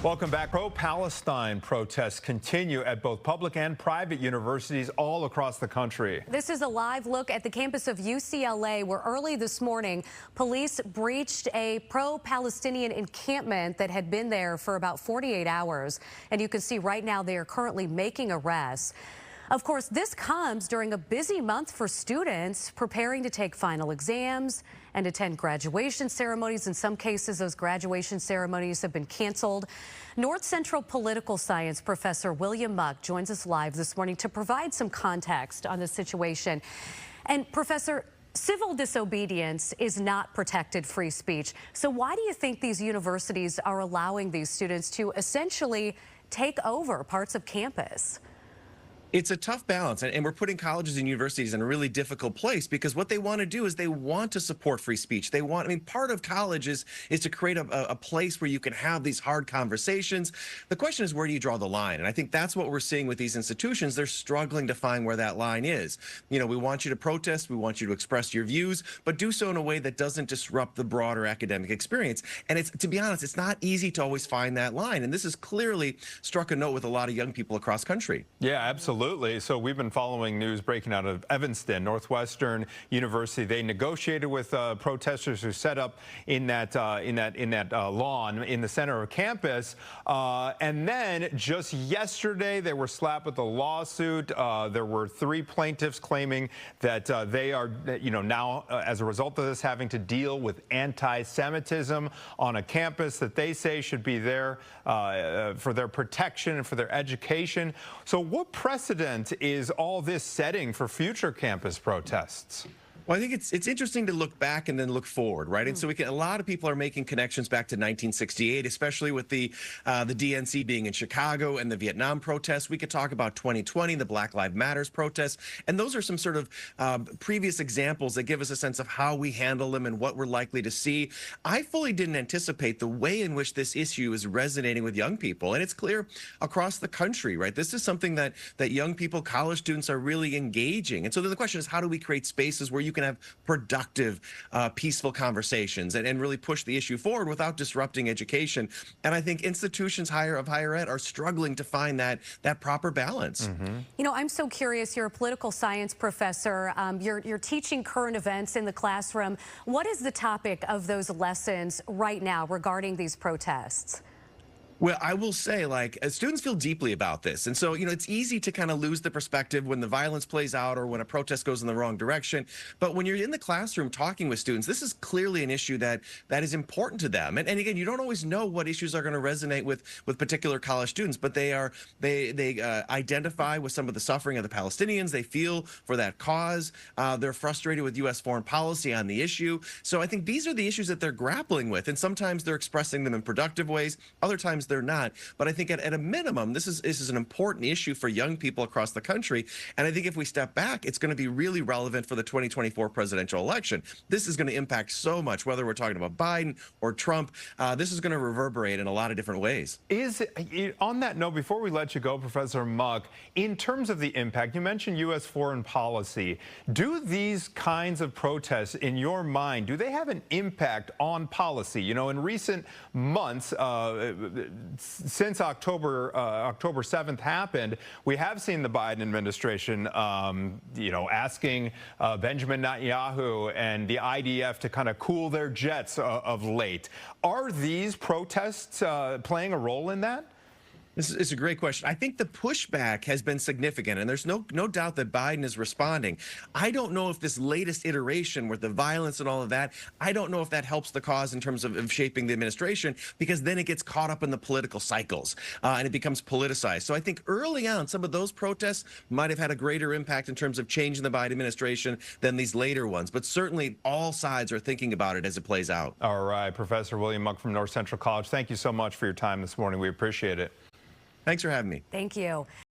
Welcome back. Pro-Palestine protests continue at both public and private universities all across the country. This is a live look at the campus of UCLA, where early this morning, police breached a pro-Palestinian encampment that had been there for about 48 hours. And you can see right now they are currently making arrests. Of course, this comes during a busy month for students preparing to take final exams and attend graduation ceremonies. In some cases, those graduation ceremonies have been canceled. North Central political science professor William Muck joins us live this morning to provide some context on the situation. And Professor, civil disobedience is not protected free speech. So why do you think these universities are allowing these students to essentially take over parts of campus? It's a tough balance, and we're putting colleges and universities in a really difficult place because what they want to do is they want to support free speech. They want, part of college is to create a place where you can have these hard conversations. The question is, where do you draw the line? And I think that's what we're seeing with these institutions. They're struggling to find where that line is. You know, we want you to protest, we want you to express your views, but do so in a way that doesn't disrupt the broader academic experience. And it's, to be honest, it's not easy to always find that line. And this has clearly struck a note with a lot of young people across country. Yeah, absolutely. So we've been following news breaking out of Evanston, Northwestern University. They negotiated with protesters who set up in that lawn in the center of campus, and then just yesterday they were slapped with a lawsuit. There were 3 plaintiffs claiming that they are, now as a result of this, having to deal with anti-Semitism on a campus that they say should be there for their protection and for their education. So what precedent is all this setting for future campus protests? Well, I think it's interesting to look back and then look forward, right? And so a lot of people are making connections back to 1968, especially with the DNC being in Chicago and the Vietnam protests. We could talk about 2020, the Black Lives Matters protests, and those are some sort of previous examples that give us a sense of how we handle them and what we're likely to see. I fully didn't anticipate the way in which this issue is resonating with young people, and it's clear across the country, right? This is something that young people, college students, are really engaging. And so the question is, how do we create spaces where you can have productive, peaceful conversations and really push the issue forward without disrupting education? And I think institutions of higher ed are struggling to find that proper balance. Mm-hmm. You know, I'm so curious. You're a political science professor. You're teaching current events in the classroom. What is the topic of those lessons right now regarding these protests? Well, I will say, students feel deeply about this. And so, it's easy to kind of lose the perspective when the violence plays out or when a protest goes in the wrong direction. But when you're in the classroom talking with students, this is clearly an issue that is important to them. And again, you don't always know what issues are going to resonate with particular college students, but they identify with some of the suffering of the Palestinians. They feel for that cause. They're frustrated with U.S. foreign policy on the issue. So I think these are the issues that they're grappling with. And sometimes they're expressing them in productive ways. Other times they're not. But I think at a minimum, this is an important issue for young people across the country. And I think if we step back, it's going to be really relevant for the 2024 presidential election. This is going to impact so much, whether we're talking about Biden or Trump. This is going to reverberate in a lot of different ways. On that note, before we let you go, Professor Muck, in terms of the impact, you mentioned U.S. foreign policy. Do these kinds of protests, in your mind, do they have an impact on policy? In recent months, since October 7th happened, we have seen the Biden administration, asking Benjamin Netanyahu and the IDF to kind of cool their jets of late. Are these protests playing a role in that? This is a great question. I think the pushback has been significant, and there's no doubt that Biden is responding. I don't know if this latest iteration with the violence and all of that, I don't know if that helps the cause in terms of shaping the administration, because then it gets caught up in the political cycles and it becomes politicized. So I think early on, some of those protests might have had a greater impact in terms of changing the Biden administration than these later ones. But certainly all sides are thinking about it as it plays out. All right, Professor William Muck from North Central College, thank you so much for your time this morning. We appreciate it. Thanks for having me. Thank you.